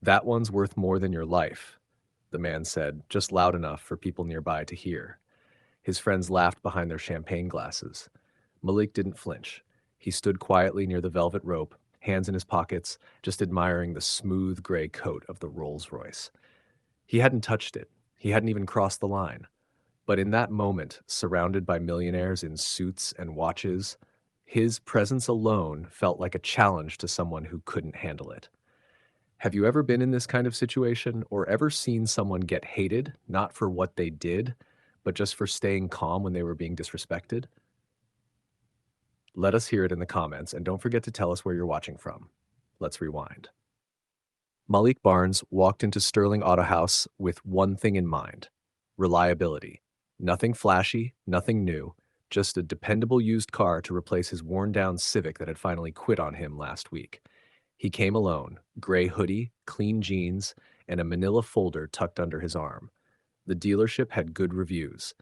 That one's worth more than your life, the man said, just loud enough for people nearby to hear. His friends laughed behind their champagne glasses. Malik didn't flinch. He stood quietly near the velvet rope, hands in his pockets, just admiring the smooth gray coat of the Rolls-Royce. He hadn't touched it. He hadn't even crossed the line. But in that moment, surrounded by millionaires in suits and watches, his presence alone felt like a challenge to someone who couldn't handle it. Have you ever been in this kind of situation or ever seen someone get hated, not for what they did, but just for staying calm when they were being disrespected? Let us hear it in the comments, and don't forget to tell us where you're watching from. Let's rewind. Malik Barnes walked into Sterling Auto House with one thing in mind: reliability. Nothing flashy, nothing new, just a dependable used car to replace his worn-down Civic that had finally quit on him last week. He came alone, gray hoodie, clean jeans, and a manila folder tucked under his arm. The dealership had good reviews.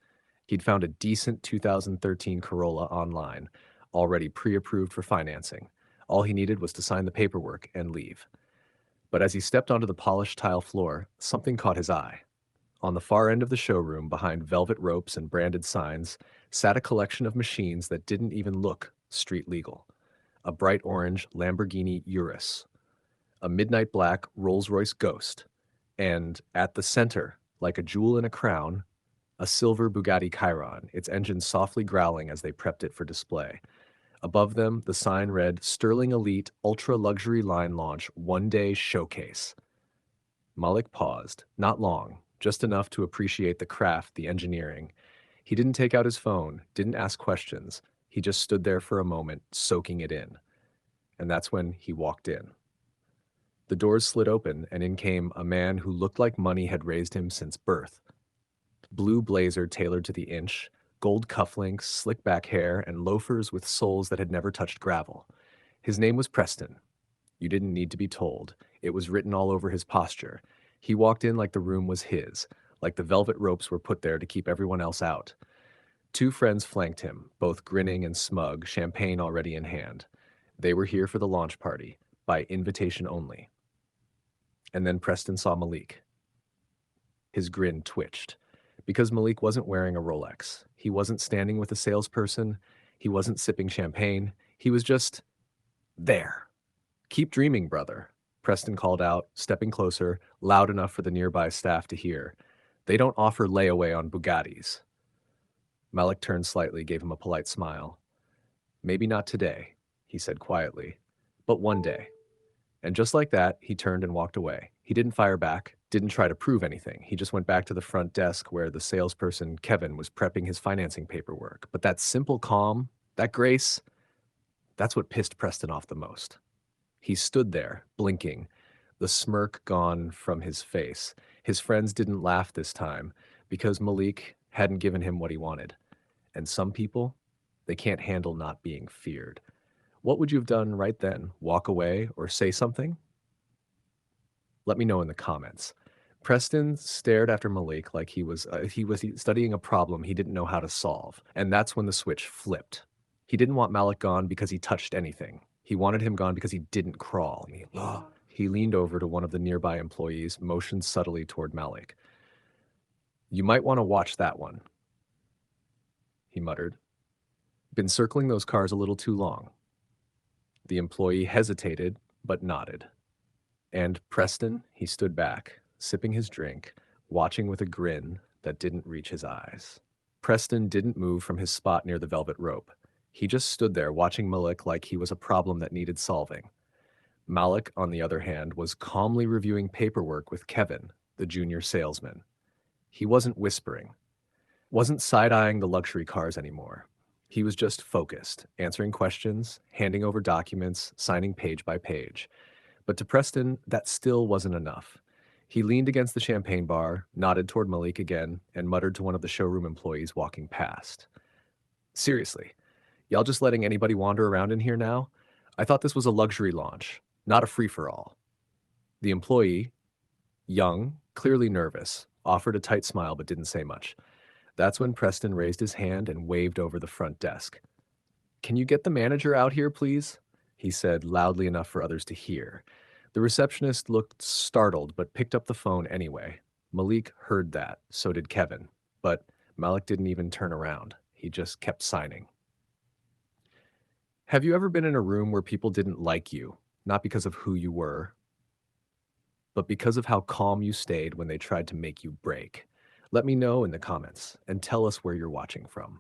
He'd found a decent 2013 Corolla online, already pre-approved for financing. All he needed was to sign the paperwork and leave. But as he stepped onto the polished tile floor, something caught his eye. On the far end of the showroom, behind velvet ropes and branded signs, sat a collection of machines that didn't even look street legal. A bright orange Lamborghini Urus, a midnight black Rolls-Royce Ghost, and at the center, like a jewel in a crown, a silver Bugatti Chiron, its engine softly growling as they prepped it for display. Above them, the sign read, Sterling Elite Ultra Luxury Line Launch One-Day Showcase. Malik paused, not long, just enough to appreciate the craft, the engineering. He didn't take out his phone, didn't ask questions. He just stood there for a moment, soaking it in. And that's when he walked in. The doors slid open, and in came a man who looked like money had raised him since birth. Blue blazer tailored to the inch, gold cufflinks, slick back hair, and loafers with soles that had never touched gravel. His name was Preston. You didn't need to be told. It was written all over his posture. He walked in like the room was his, like the velvet ropes were put there to keep everyone else out. Two friends flanked him, both grinning and smug, champagne already in hand. They were here for the launch party, by invitation only. And then Preston saw Malik. His grin twitched. Because Malik wasn't wearing a Rolex. He wasn't standing with a salesperson. He wasn't sipping champagne. He was just there. Keep dreaming, brother, Preston called out, stepping closer, loud enough for the nearby staff to hear. They don't offer layaway on Bugattis. Malik turned slightly, gave him a polite smile. Maybe not today, he said quietly, but one day. And just like that, he turned and walked away. He didn't fire back, didn't try to prove anything. He just went back to the front desk where the salesperson, Kevin, was prepping his financing paperwork. But that simple calm, that grace, that's what pissed Preston off the most. He stood there, blinking, the smirk gone from his face. His friends didn't laugh this time because Malik hadn't given him what he wanted. And some people, they can't handle not being feared. What would you have done right then? Walk away or say something? Let me know in the comments. Preston stared after Malik like he was studying a problem he didn't know how to solve, and that's when the switch flipped. He didn't want Malik gone because he touched anything. He wanted him gone because he didn't crawl. He leaned over to one of the nearby employees, motioned subtly toward Malik. You might want to watch that one, he muttered. Been circling those cars a little too long. The employee hesitated, but nodded. And Preston, he stood back, sipping his drink, watching with a grin that didn't reach his eyes. Preston didn't move from his spot near the velvet rope. He just stood there watching Malik like he was a problem that needed solving. Malik, on the other hand, was calmly reviewing paperwork with Kevin, the junior salesman. He wasn't whispering, wasn't side-eyeing the luxury cars anymore. He was just focused, answering questions, handing over documents, signing page by page. But to Preston, that still wasn't enough. He leaned against the champagne bar, nodded toward Malik again, and muttered to one of the showroom employees walking past. Seriously, y'all just letting anybody wander around in here now? I thought this was a luxury launch, not a free-for-all. The employee, young, clearly nervous, offered a tight smile but didn't say much. That's when Preston raised his hand and waved over the front desk. Can you get the manager out here, please? He said loudly enough for others to hear. The receptionist looked startled but picked up the phone anyway. Malik heard that, so did Kevin. But Malik didn't even turn around. He just kept signing. Have you ever been in a room where people didn't like you, not because of who you were, but because of how calm you stayed when they tried to make you break? Let me know in the comments and tell us where you're watching from.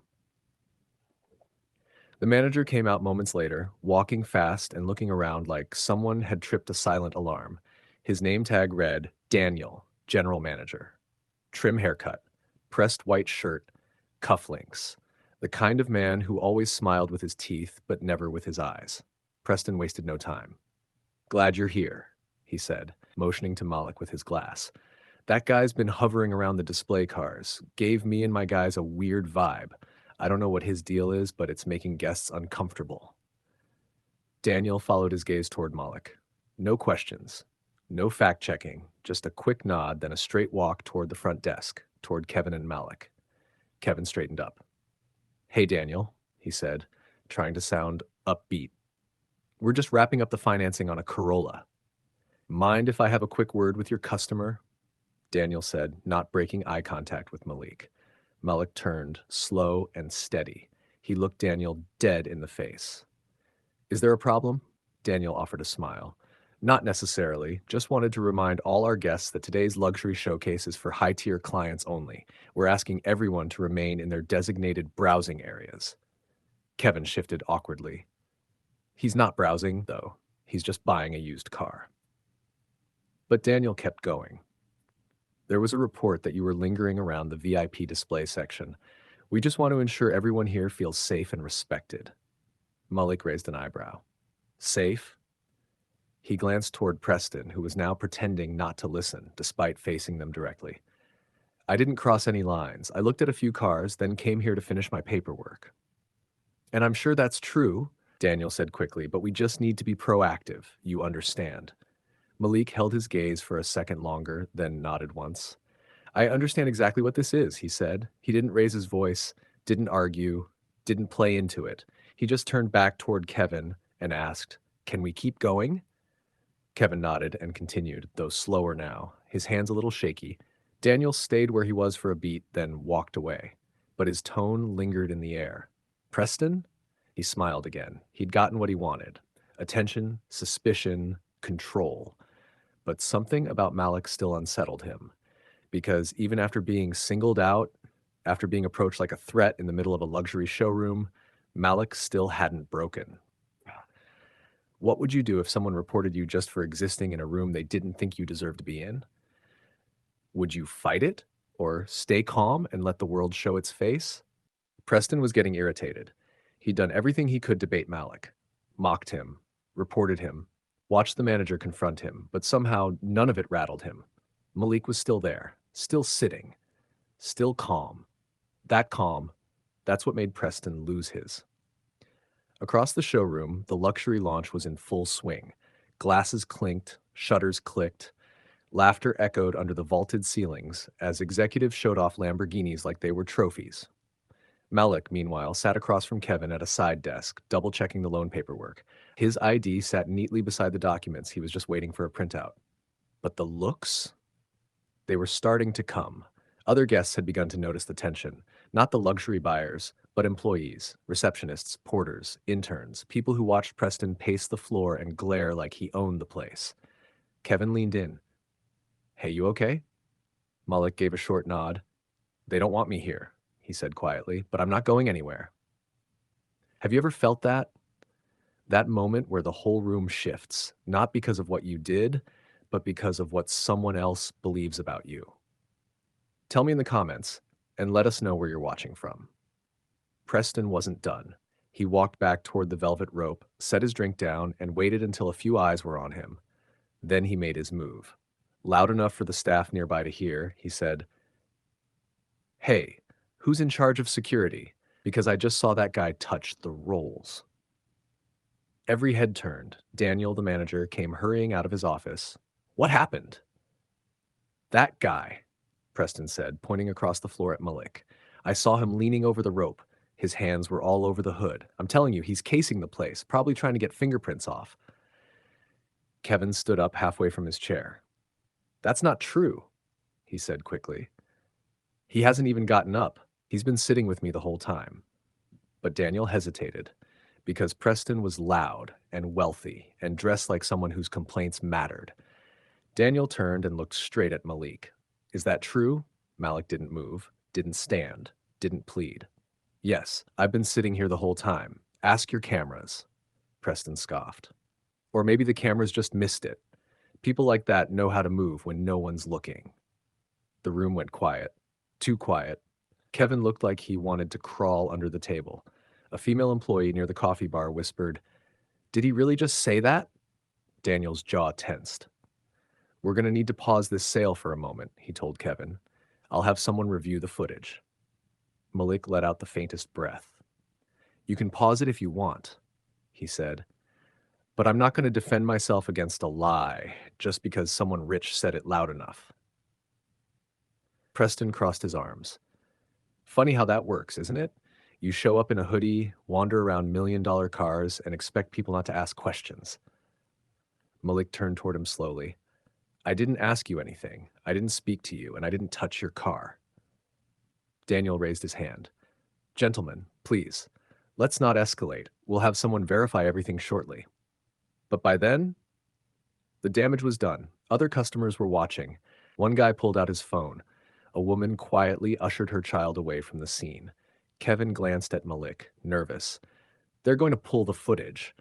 The manager came out moments later, walking fast and looking around like someone had tripped a silent alarm. His name tag read Daniel, General Manager. Trim haircut, pressed white shirt, cufflinks. The kind of man who always smiled with his teeth but never with his eyes. Preston wasted no time. Glad you're here, he said, motioning to Malik with his glass. That guy's been hovering around the display cars, gave me and my guys a weird vibe. I don't know what his deal is, but it's making guests uncomfortable. Daniel followed his gaze toward Malik. No questions, no fact-checking, just a quick nod, then a straight walk toward the front desk, toward Kevin and Malik. Kevin straightened up. Hey, Daniel, he said, trying to sound upbeat. We're just wrapping up the financing on a Corolla. Mind if I have a quick word with your customer? Daniel said, not breaking eye contact with Malik. Malik turned, slow and steady. He looked Daniel dead in the face. Is there a problem? Daniel offered a smile. Not necessarily, just wanted to remind all our guests that today's luxury showcase is for high-tier clients only. We're asking everyone to remain in their designated browsing areas. Kevin shifted awkwardly. He's not browsing, though. He's just buying a used car. But Daniel kept going. There was a report that you were lingering around the VIP display section. We just want to ensure everyone here feels safe and respected. Malik raised an eyebrow. Safe? He glanced toward Preston, who was now pretending not to listen, despite facing them directly. I didn't cross any lines. I looked at a few cars, then came here to finish my paperwork. And I'm sure that's true, Daniel said quickly, but we just need to be proactive, you understand. Malik held his gaze for a second longer, then nodded once. I understand exactly what this is, he said. He didn't raise his voice, didn't argue, didn't play into it. He just turned back toward Kevin and asked, Can we keep going? Kevin nodded and continued, though slower now, his hands a little shaky. Daniel stayed where he was for a beat, then walked away. But his tone lingered in the air. Preston? He smiled again. He'd gotten what he wanted. Attention, suspicion, control. But something about Malik still unsettled him. Because even after being singled out, after being approached like a threat in the middle of a luxury showroom, Malik still hadn't broken. What would you do if someone reported you just for existing in a room they didn't think you deserved to be in? Would you fight it? Or stay calm and let the world show its face? Preston was getting irritated. He'd done everything he could to bait Malik. Mocked him, reported him, watched the manager confront him, but somehow none of it rattled him. Malik was still there, still sitting, still calm. That calm, that's what made Preston lose his. Across the showroom, the luxury launch was in full swing. Glasses clinked, shutters clicked. Laughter echoed under the vaulted ceilings as executives showed off Lamborghinis like they were trophies. Malik, meanwhile, sat across from Kevin at a side desk, double-checking the loan paperwork. His ID sat neatly beside the documents. He was just waiting for a printout. But the looks? They were starting to come. Other guests had begun to notice the tension. Not the luxury buyers, but employees, receptionists, porters, interns, people who watched Preston pace the floor and glare like he owned the place. Kevin leaned in. Hey, you okay? Malik gave a short nod. They don't want me here, he said quietly, but I'm not going anywhere. Have you ever felt that? That moment where the whole room shifts, not because of what you did, but because of what someone else believes about you. Tell me in the comments, and let us know where you're watching from. Preston wasn't done. He walked back toward the velvet rope, set his drink down, and waited until a few eyes were on him. Then he made his move. Loud enough for the staff nearby to hear, he said, Hey, who's in charge of security? Because I just saw that guy touch the rolls. Every head turned. Daniel, the manager, came hurrying out of his office. What happened? That guy, Preston said, pointing across the floor at Malik. I saw him leaning over the rope. His hands were all over the hood. I'm telling you, he's casing the place, probably trying to get fingerprints off. Kevin stood up halfway from his chair. That's not true, he said quickly. He hasn't even gotten up. He's been sitting with me the whole time. But Daniel hesitated, because Preston was loud and wealthy and dressed like someone whose complaints mattered. Daniel turned and looked straight at Malik. Is that true? Malik didn't move, didn't stand, didn't plead. Yes, I've been sitting here the whole time. Ask your cameras, Preston scoffed. Or maybe the cameras just missed it. People like that know how to move when no one's looking. The room went quiet. Too quiet. Kevin looked like he wanted to crawl under the table. A female employee near the coffee bar whispered, "Did he really just say that?" Daniel's jaw tensed. "We're going to need to pause this sale for a moment," he told Kevin. "I'll have someone review the footage." Malik let out the faintest breath. "You can pause it if you want," he said. "But I'm not going to defend myself against a lie just because someone rich said it loud enough." Preston crossed his arms. "Funny how that works, isn't it? You show up in a hoodie, wander around million-dollar cars, and expect people not to ask questions." Malik turned toward him slowly. "I didn't ask you anything. I didn't speak to you, and I didn't touch your car." Daniel raised his hand. "Gentlemen, please, let's not escalate. We'll have someone verify everything shortly." But by then, the damage was done. Other customers were watching. One guy pulled out his phone. A woman quietly ushered her child away from the scene. Kevin glanced at Malik, nervous. "They're going to pull the footage.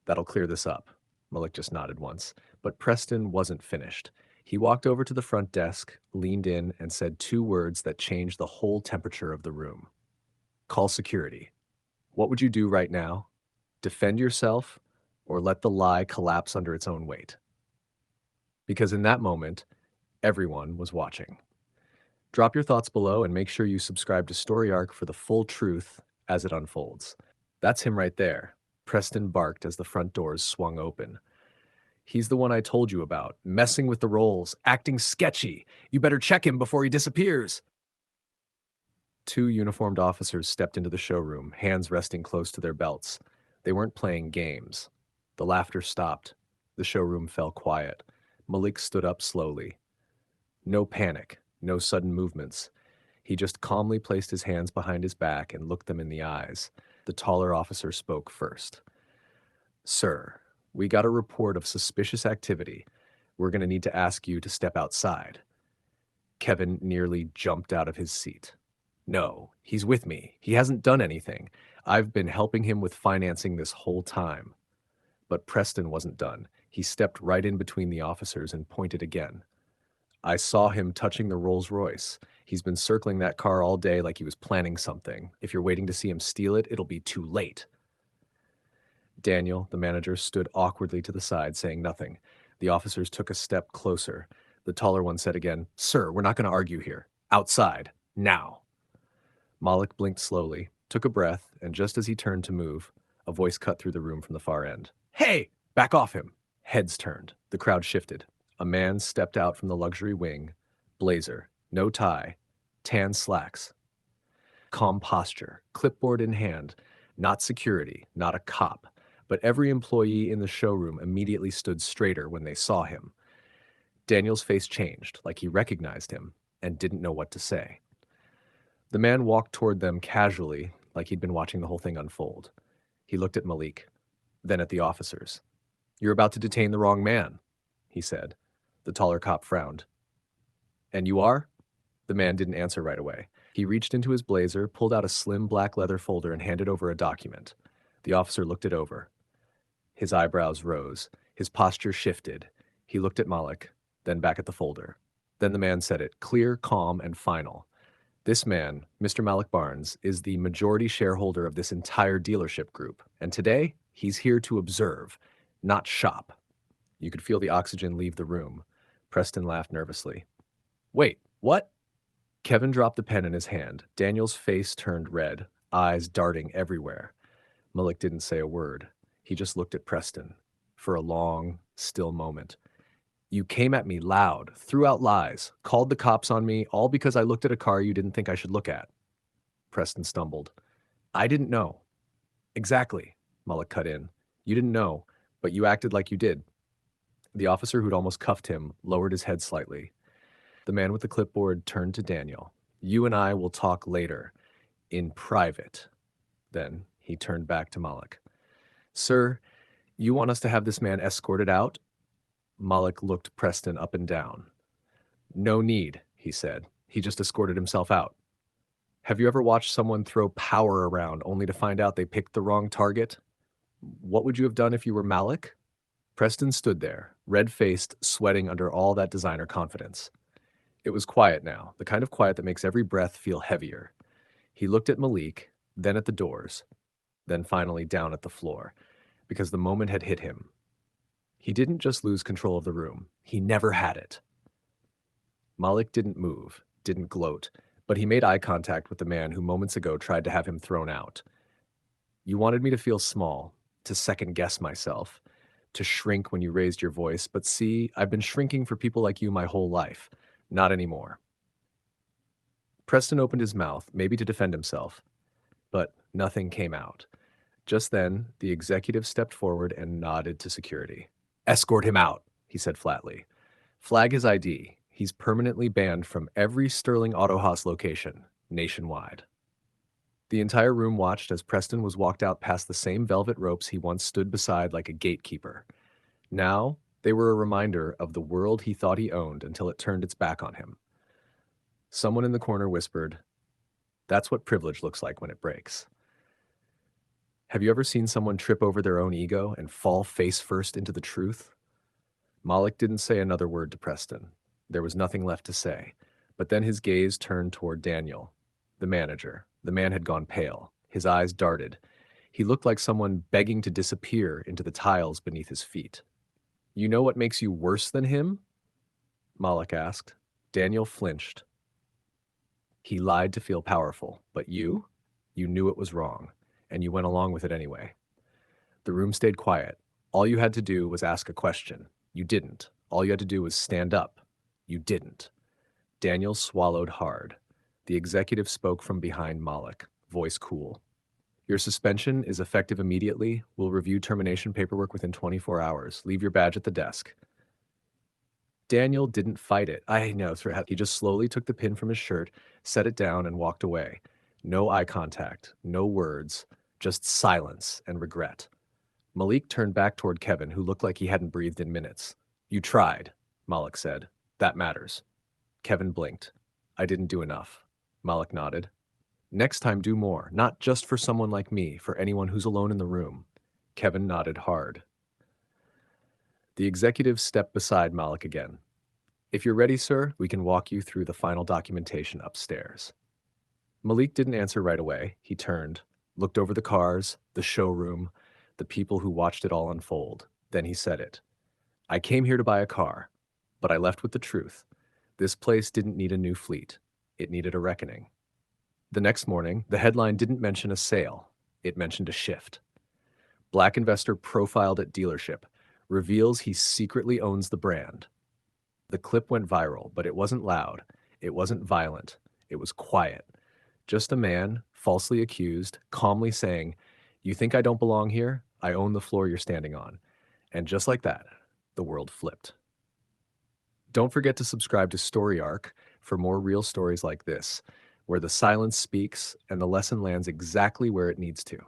That'll clear this up." Malik just nodded once. But Preston wasn't finished. He walked over to the front desk, leaned in, and said two words that changed the whole temperature of the room. "Call security." What would you do right now? Defend yourself or let the lie collapse under its own weight? Because in that moment, everyone was watching. Drop your thoughts below and make sure you subscribe to Story Arc for the full truth as it unfolds. That's him right there. Preston barked as the front doors swung open. "He's the one I told you about, messing with the roles, acting sketchy. You better check him before he disappears." Two uniformed officers stepped into the showroom, hands resting close to their belts. They weren't playing games. The laughter stopped. The showroom fell quiet. Malik stood up slowly. No panic, no sudden movements. He just calmly placed his hands behind his back and looked them in the eyes. The taller officer spoke first. "Sir, we got a report of suspicious activity. We're going to need to ask you to step outside." Kevin nearly jumped out of his seat. "No, he's with me. He hasn't done anything. I've been helping him with financing this whole time." But Preston wasn't done. He stepped right in between the officers and pointed again. "I saw him touching the Rolls Royce. He's been circling that car all day like he was planning something. If you're waiting to see him steal it, it'll be too late." Daniel, the manager, stood awkwardly to the side, saying nothing. The officers took a step closer. The taller one said again, "Sir, we're not going to argue here. Outside. Now." Malik blinked slowly, took a breath, and just as he turned to move, a voice cut through the room from the far end. "Hey! Back off him!" Heads turned. The crowd shifted. A man stepped out from the luxury wing. Blazer, no tie, tan slacks. Calm posture, clipboard in hand. Not security, not a cop. But every employee in the showroom immediately stood straighter when they saw him. Daniel's face changed, like he recognized him, and didn't know what to say. The man walked toward them casually, like he'd been watching the whole thing unfold. He looked at Malik, then at the officers. "You're about to detain the wrong man," he said. The taller cop frowned. "And you are?" The man didn't answer right away. He reached into his blazer, pulled out a slim black leather folder, and handed over a document. The officer looked it over. His eyebrows rose. His posture shifted. He looked at Malik, then back at the folder. Then the man said it, clear, calm, and final. "This man, Mr. Malik Barnes, is the majority shareholder of this entire dealership group, and today he's here to observe, not shop." You could feel the oxygen leave the room. Preston laughed nervously. "Wait, what?" Kevin dropped the pen in his hand. Daniel's face turned red, eyes darting everywhere. Malik didn't say a word. He just looked at Preston for a long, still moment. "You came at me loud, threw out lies, called the cops on me, all because I looked at a car you didn't think I should look at." Preston stumbled. "I didn't know." "Exactly," Malik cut in. "You didn't know, but you acted like you did." The officer who'd almost cuffed him lowered his head slightly. The man with the clipboard turned to Daniel. You and I will talk later, in private. Then he turned back to Malik. Sir, you want us to have this man escorted out? Malik looked Preston up and down. No need, he said. He just escorted himself out. Have you ever watched someone throw power around only to find out they picked the wrong target? What would you have done if you were Malik? Preston stood there, red-faced, sweating under all that designer confidence. It was quiet now, the kind of quiet that makes every breath feel heavier. He looked at Malik, then at the doors, then finally down at the floor, because the moment had hit him. He didn't just lose control of the room. He never had it. Malik didn't move, didn't gloat, but he made eye contact with the man who moments ago tried to have him thrown out. You wanted me to feel small, to second-guess myself, to shrink when you raised your voice, but see, I've been shrinking for people like you my whole life. Not anymore. Preston opened his mouth, maybe to defend himself, but nothing came out. Just then, the executive stepped forward and nodded to security. Escort him out, he said flatly. Flag his ID. He's permanently banned from every Sterling Auto Haus location, nationwide. The entire room watched as Preston was walked out past the same velvet ropes he once stood beside like a gatekeeper. Now, they were a reminder of the world he thought he owned until it turned its back on him. Someone in the corner whispered, "That's what privilege looks like when it breaks." Have you ever seen someone trip over their own ego and fall face first into the truth? Malik didn't say another word to Preston. There was nothing left to say, but then his gaze turned toward Daniel, the manager. The man had gone pale. His eyes darted. He looked like someone begging to disappear into the tiles beneath his feet. You know what makes you worse than him? Malik asked. Daniel flinched. He lied to feel powerful, but you? You knew it was wrong, and you went along with it anyway. The room stayed quiet. All you had to do was ask a question. You didn't. All you had to do was stand up. You didn't. Daniel swallowed hard. The executive spoke from behind Malik, voice cool. Your suspension is effective immediately. We'll review termination paperwork within 24 hours. Leave your badge at the desk. Daniel didn't fight it. I know. He just slowly took the pin from his shirt, set it down, and walked away. No eye contact, no words, just silence and regret. Malik turned back toward Kevin, who looked like he hadn't breathed in minutes. You tried, Malik said. That matters. Kevin blinked. I didn't do enough. Malik nodded. Next time, do more, not just for someone like me, for anyone who's alone in the room. Kevin nodded hard. The executive stepped beside Malik again. If you're ready, sir, we can walk you through the final documentation upstairs. Malik didn't answer right away. He turned, looked over the cars, the showroom, the people who watched it all unfold. Then he said it. I came here to buy a car, but I left with the truth. This place didn't need a new fleet. It needed a reckoning. The next morning, the headline didn't mention a sale. It mentioned a shift. Black investor profiled at dealership, reveals he secretly owns the brand. The clip went viral, but it wasn't loud. It wasn't violent. It was quiet. Just a man, falsely accused, calmly saying, you think I don't belong here? I own the floor you're standing on. And just like that, the world flipped. Don't forget to subscribe to Story Arc for more real stories like this, where the silence speaks and the lesson lands exactly where it needs to.